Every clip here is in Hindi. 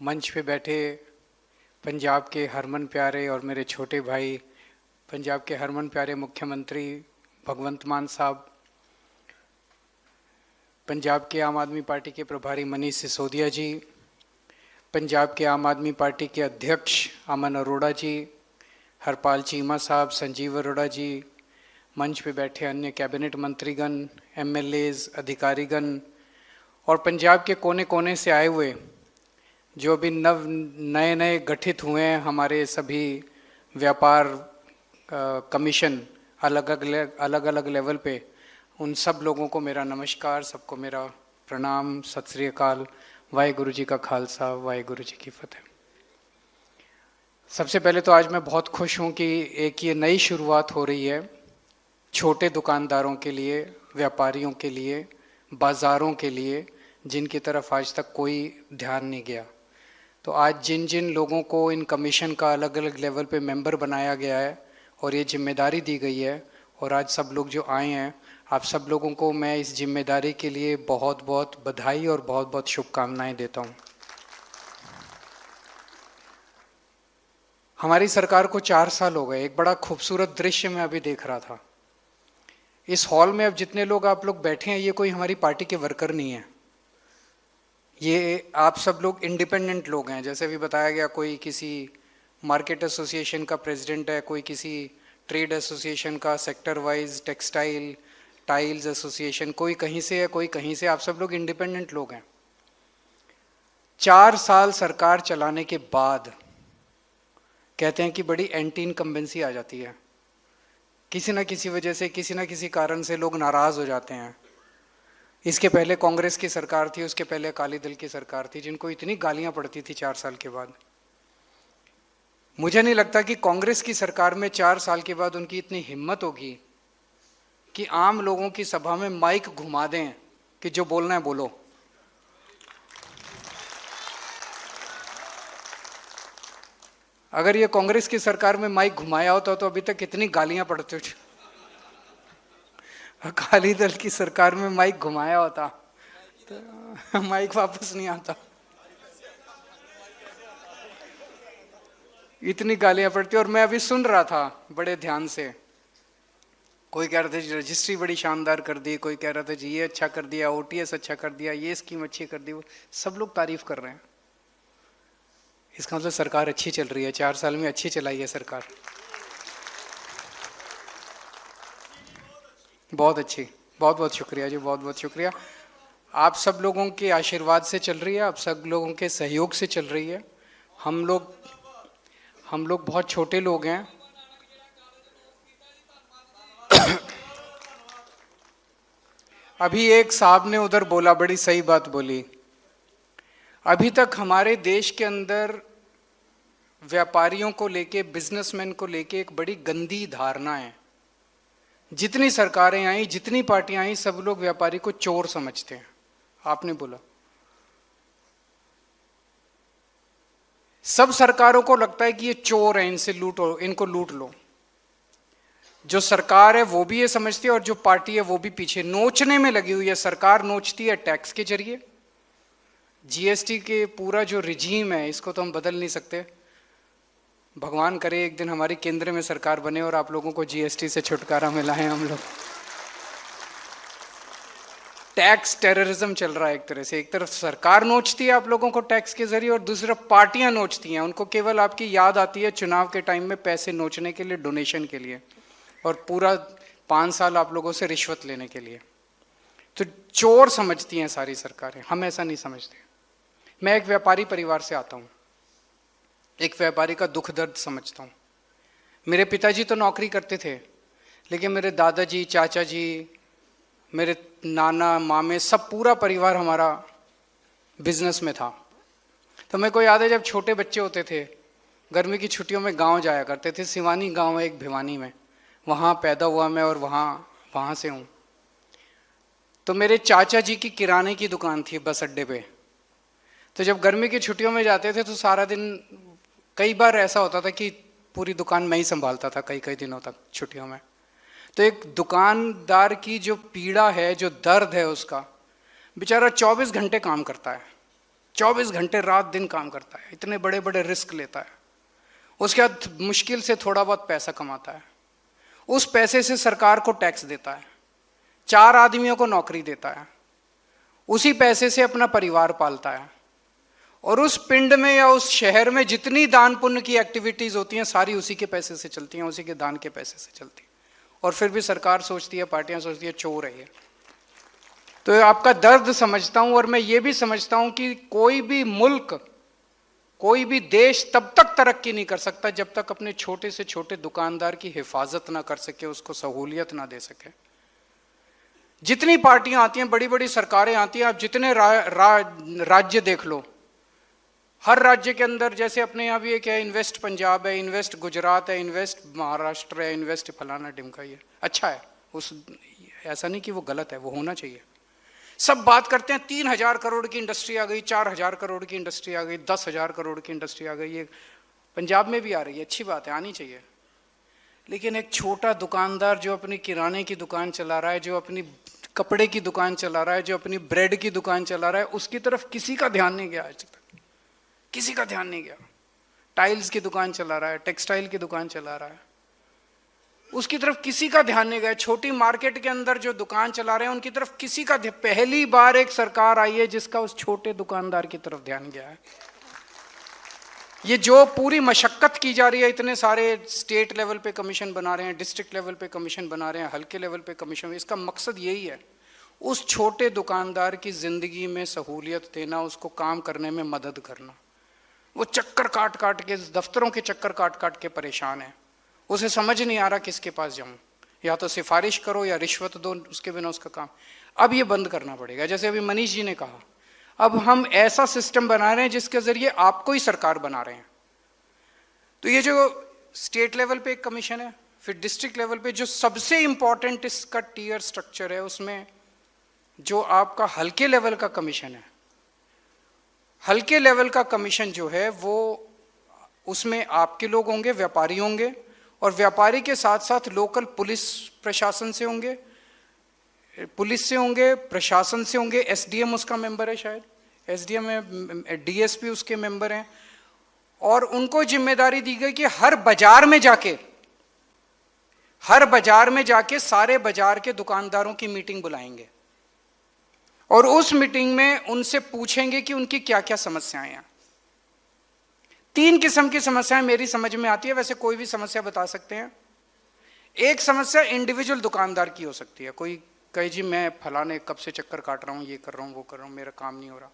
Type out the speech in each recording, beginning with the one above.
मंच पे बैठे पंजाब के हरमन प्यारे और मेरे छोटे भाई पंजाब के हरमन प्यारे मुख्यमंत्री भगवंत मान साहब, पंजाब के आम आदमी पार्टी के प्रभारी मनीष सिसोदिया जी, पंजाब के आम आदमी पार्टी के अध्यक्ष अमन अरोड़ा जी, हरपाल चीमा साहब, संजीव अरोड़ा जी, मंच पे बैठे अन्य कैबिनेट मंत्रीगण, एमएलएज, अधिकारीगण और पंजाब के कोने कोने से आए हुए जो भी नए नए गठित हुए हैं हमारे सभी व्यापार कमीशन अलग अलग लेवल पे, उन सब लोगों को मेरा नमस्कार, सबको मेरा प्रणाम, सत श्री अकाल, वाहेगुरु जी का खालसा, वाहेगुरु जी की फतेह। सबसे पहले तो आज मैं बहुत खुश हूँ कि एक ये नई शुरुआत हो रही है छोटे दुकानदारों के लिए, व्यापारियों के लिए, बाज़ारों के लिए, जिनकी तरफ आज तक कोई ध्यान नहीं गया। तो आज जिन जिन लोगों को इन कमीशन का अलग अलग लेवल पे मेंबर बनाया गया है और ये जिम्मेदारी दी गई है, और आज सब लोग जो आए हैं, आप सब लोगों को मैं इस जिम्मेदारी के लिए बहुत बहुत बधाई और बहुत बहुत शुभकामनाएं देता हूँ। हमारी सरकार को 4 साल हो गए। एक बड़ा खूबसूरत दृश्य मैं अभी देख रहा था। इस हॉल में अब जितने लोग आप लोग बैठे हैं, ये कोई हमारी पार्टी के वर्कर नहीं है। ये आप सब लोग इंडिपेंडेंट लोग हैं। जैसे भी बताया गया, कोई किसी मार्केट एसोसिएशन का प्रेसिडेंट है, कोई किसी ट्रेड एसोसिएशन का, sector wise textile tiles association, कोई कहीं से है, कोई कहीं से। आप सब लोग इंडिपेंडेंट लोग हैं। 4 साल सरकार चलाने के बाद कहते हैं कि बड़ी एंटी इनकम्बेंसी आ जाती है। किसी ना किसी वजह से, किसी ना किसी कारण से लोग नाराज हो जाते हैं। इसके पहले कांग्रेस की सरकार थी, उसके पहले अकाली दल की सरकार थी, जिनको इतनी गालियां पड़ती थी 4 साल के बाद। मुझे नहीं लगता कि कांग्रेस की सरकार में 4 साल के बाद उनकी इतनी हिम्मत होगी कि आम लोगों की सभा में माइक घुमा दें कि जो बोलना है बोलो। अगर ये कांग्रेस की सरकार में माइक घुमाया होता तो अभी तक कितनी गालियां पड़ती थी। अकाली दल की सरकार में माइक घुमाया होता तो माइक वापस नहीं आता। इतनी गालियां पड़ती। और मैं अभी सुन रहा था बड़े ध्यान से, कोई कह रहा था जी रजिस्ट्री बड़ी शानदार कर दी, कोई कह रहा था जी ये अच्छा कर दिया, ओटीएस अच्छा कर दिया, ये स्कीम अच्छी कर दी। वो सब लोग तारीफ कर रहे हैं। इसका मतलब सरकार अच्छी चल रही है। 4 साल में अच्छी चलाई है सरकार, बहुत अच्छी। बहुत बहुत शुक्रिया जी, बहुत बहुत शुक्रिया। आप सब लोगों के आशीर्वाद से चल रही है, आप सब लोगों के सहयोग से चल रही है। हम लोग बहुत छोटे लोग हैं। अभी एक साहब ने उधर बोला, बड़ी सही बात बोली। अभी तक हमारे देश के अंदर व्यापारियों को लेके, बिजनेसमैन को लेके एक बड़ी गंदी धारणा है। जितनी सरकारें आई, जितनी पार्टियां आई, सब लोग व्यापारी को चोर समझते हैं। आपने बोला, सब सरकारों को लगता है कि ये चोर है, इनसे लूटो, इनको लूट लो। जो सरकार है वो भी ये समझती है और जो पार्टी है वो भी पीछे नोचने में लगी हुई है। सरकार नोचती है टैक्स के जरिए। जीएसटी के पूरा जो रिजीम है, इसको तो हम बदल नहीं सकते। भगवान करे एक दिन हमारी केंद्र में सरकार बने और आप लोगों को जीएसटी से छुटकारा मिला है। हम लोग टैक्स टेररिज्म चल रहा है एक तरह से। एक तरफ सरकार नोचती है आप लोगों को टैक्स के जरिए, और दूसरी तरफ पार्टियां नोचती हैं। उनको केवल आपकी याद आती है चुनाव के टाइम में पैसे नोचने के लिए, डोनेशन के लिए, और पूरा 5 साल आप लोगों से रिश्वत लेने के लिए। तो चोर समझती हैं सारी सरकारें। हम ऐसा नहीं समझते। मैं एक व्यापारी परिवार से आता हूँ, एक व्यापारी का दुख दर्द समझता हूँ। मेरे पिताजी तो नौकरी करते थे, लेकिन मेरे दादाजी, चाचा जी, मेरे नाना, मामे, सब पूरा परिवार हमारा बिजनेस में था। तो मेरे को याद है जब छोटे बच्चे होते थे, गर्मी की छुट्टियों में गांव जाया करते थे। सिवानी गांव है एक, भिवानी में। वहाँ पैदा हुआ मैं और वहाँ से हूँ। तो मेरे चाचा जी की किराने की दुकान थी बस अड्डे पे। तो जब गर्मी की छुट्टियों में जाते थे तो सारा दिन, कई बार ऐसा होता था कि पूरी दुकान मैं ही संभालता था कई कई दिनों तक छुट्टियों में। तो एक दुकानदार की जो पीड़ा है, जो दर्द है उसका, बेचारा 24 घंटे काम करता है। 24 घंटे रात दिन काम करता है, इतने बड़े बड़े रिस्क लेता है, उसके बाद मुश्किल से थोड़ा बहुत पैसा कमाता है, उस पैसे से सरकार को टैक्स देता है, 4 आदमियों को नौकरी देता है, उसी पैसे से अपना परिवार पालता है, और उस पिंड में या उस शहर में जितनी दान पुण्य की एक्टिविटीज होती हैं सारी उसी के पैसे से चलती हैं, उसी के दान के पैसे से चलती हैं। और फिर भी सरकार सोचती है, पार्टियां सोचती है चोर है ये। तो आपका दर्द समझता हूं, और मैं ये भी समझता हूं कि कोई भी मुल्क, कोई भी देश तब तक तरक्की नहीं कर सकता जब तक अपने छोटे से छोटे दुकानदार की हिफाजत ना कर सके, उसको सहूलियत ना दे सके। जितनी पार्टियां आती हैं, बड़ी बड़ी सरकारें आती हैं, आप जितने राज्य देख लो, हर राज्य के अंदर, जैसे अपने यहाँ भी एक है इन्वेस्ट पंजाब है, इन्वेस्ट गुजरात है, इन्वेस्ट महाराष्ट्र है, इन्वेस्ट फलाना ढिमका, ये अच्छा है, उस ऐसा नहीं कि वो गलत है, वो होना चाहिए। सब बात करते हैं 3000 करोड़ की इंडस्ट्री आ गई, 4000 करोड़ की इंडस्ट्री आ गई, 10,000 करोड़ की इंडस्ट्री आ गई, ये पंजाब में भी आ रही है, अच्छी बात है, आनी चाहिए। लेकिन एक छोटा दुकानदार जो अपनी किराने की दुकान चला रहा है, जो अपनी कपड़े की दुकान चला रहा है, जो अपनी ब्रेड की दुकान चला रहा है, उसकी तरफ किसी का ध्यान नहीं गया आज तक, किसी का ध्यान नहीं गया। टाइल्स की दुकान चला रहा है, टेक्सटाइल की दुकान चला रहा है, उसकी तरफ किसी का ध्यान नहीं गया। छोटी मार्केट के अंदर जो दुकान चला रहे हैं उनकी तरफ किसी का, पहली बार एक सरकार आई है जिसका उस छोटे दुकानदार की तरफ ध्यान गया है। ये जो पूरी मशक्कत की जा रही है, इतने सारे स्टेट लेवल पे कमीशन बना रहे हैं, डिस्ट्रिक्ट लेवल पे कमीशन बना रहे हैं, हल्के लेवल पे कमीशन, इसका मकसद यही है, उस छोटे दुकानदार की जिंदगी में सहूलियत देना, उसको काम करने में मदद करना। वो चक्कर काट काट के, दफ्तरों के चक्कर काट काट के परेशान है, उसे समझ नहीं आ रहा किसके पास जाऊं, या तो सिफारिश करो या रिश्वत दो, उसके बिना उसका काम। अब ये बंद करना पड़ेगा। जैसे अभी मनीष जी ने कहा, अब हम ऐसा सिस्टम बना रहे हैं जिसके जरिए आपको ही सरकार बना रहे हैं। तो ये जो स्टेट लेवल पे एक कमीशन है, फिर डिस्ट्रिक्ट लेवल पे जो सबसे इंपॉर्टेंट इसका टीयर स्ट्रक्चर है, उसमें जो आपका हल्के लेवल का कमीशन है, हल्के लेवल का कमीशन जो है वो, उसमें आपके लोग होंगे, व्यापारी होंगे, और व्यापारी के साथ साथ लोकल पुलिस प्रशासन से होंगे, पुलिस से होंगे, प्रशासन से होंगे, एसडीएम उसका मेंबर है, शायद एसडीएम है, डीएसपी उसके मेंबर हैं, और उनको जिम्मेदारी दी गई कि हर बाजार में जाके सारे बाजार के दुकानदारों की मीटिंग बुलाएंगे, और उस मीटिंग में उनसे पूछेंगे कि उनकी क्या क्या समस्याएं हैं। 3 किस्म की समस्याएं मेरी समझ में आती है, वैसे कोई भी समस्या बता सकते हैं। एक समस्या इंडिविजुअल दुकानदार की हो सकती है, कोई कहे जी मैं फलाने कब से चक्कर काट रहा हूं, ये कर रहा हूं, वो कर रहा हूं, मेरा काम नहीं हो रहा।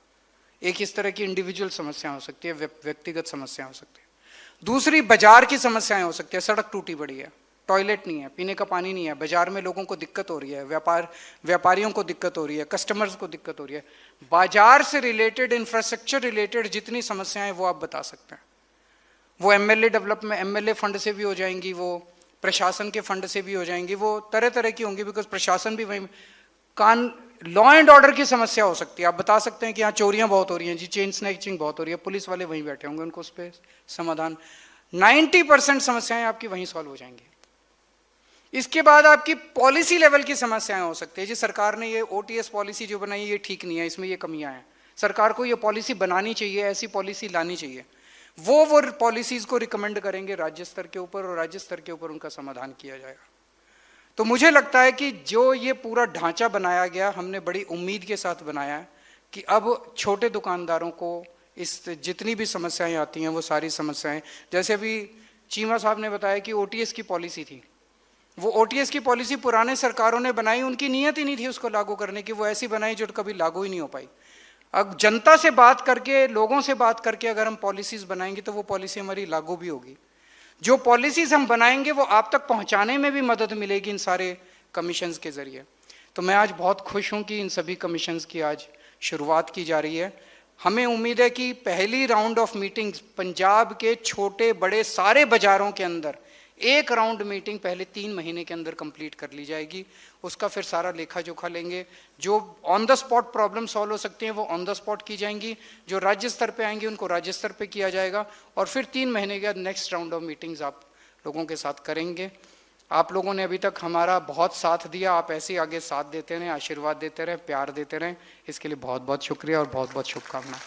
एक इस तरह की इंडिविजुअल समस्या हो सकती है, व्यक्तिगत समस्या हो सकती है। दूसरी बाजार की समस्याएं हो सकती है, सड़क टूटी पड़ी है, टॉयलेट नहीं है, पीने का पानी नहीं है, बाजार में लोगों को दिक्कत हो रही है, व्यापारियों को दिक्कत हो रही है, कस्टमर्स को दिक्कत हो रही है। बाजार से रिलेटेड, इंफ्रास्ट्रक्चर रिलेटेड जितनी समस्याएं वो आप बता सकते हैं। वो एमएलए डेवलपमेंट, एमएलए फंड से भी हो जाएंगी, वो प्रशासन के फंड से भी हो जाएंगी, वो तरह तरह की होंगी, बिकॉज प्रशासन भी वहीं। लॉ एंड ऑर्डर की समस्या हो सकती है, आप बता सकते हैं कि यहाँ चोरियां बहुत हो रही हैं जी, चेन स्नैचिंग बहुत हो रही है, पुलिस वाले वहीं बैठे होंगे, उनको उस पर समाधान। 90% समस्याएं आपकी वहीं सॉल्व हो जाएंगी। इसके बाद आपकी पॉलिसी लेवल की समस्याएं हो सकती है जी, सरकार ने ये ओटीएस पॉलिसी जो बनाई ये ठीक नहीं है, इसमें ये कमियां हैं, सरकार को ये पॉलिसी बनानी चाहिए, ऐसी पॉलिसी लानी चाहिए। वो पॉलिसीज को रिकमेंड करेंगे राज्य स्तर के ऊपर, और राज्य स्तर के ऊपर उनका समाधान किया जाएगा। तो मुझे लगता है कि जो ये पूरा ढांचा बनाया गया, हमने बड़ी उम्मीद के साथ बनाया है कि अब छोटे दुकानदारों को इस जितनी भी समस्याएं आती हैं वो सारी समस्याएं, जैसे अभी चीमा साहब ने बताया कि ओटीएस की पॉलिसी थी, वो ओटीएस की पॉलिसी पुराने सरकारों ने बनाई, उनकी नीयत ही नहीं थी उसको लागू करने की, वो ऐसी बनाई जो कभी लागू ही नहीं हो पाई। अब जनता से बात करके, लोगों से बात करके अगर हम पॉलिसीज बनाएंगे तो वो पॉलिसी हमारी लागू भी होगी। जो पॉलिसीज हम बनाएंगे वो आप तक पहुंचाने में भी मदद मिलेगी इन सारे कमीशंस के जरिए। तो मैं आज बहुत खुश हूं कि इन सभी कमीशंस की आज शुरुआत की जा रही है। हमें उम्मीद है कि पहली राउंड ऑफ मीटिंग्स पंजाब के छोटे बड़े सारे बाजारों के अंदर एक राउंड मीटिंग पहले 3 महीने के अंदर कंप्लीट कर ली जाएगी। उसका फिर सारा लेखा जोखा लेंगे, जो on the spot problem solve हो सकती हैं वो ऑन द स्पॉट की जाएंगी, जो राज्य स्तर पे आएंगी उनको राज्य स्तर पे किया जाएगा, और फिर 3 महीने के बाद नेक्स्ट राउंड ऑफ मीटिंग्स आप लोगों के साथ करेंगे। आप लोगों ने अभी तक हमारा बहुत साथ दिया, आप ऐसे ही आगे साथ देते रहें, आशीर्वाद देते रहें, प्यार देते रहें, इसके लिए बहुत बहुत शुक्रिया और बहुत बहुत शुभकामनाएं।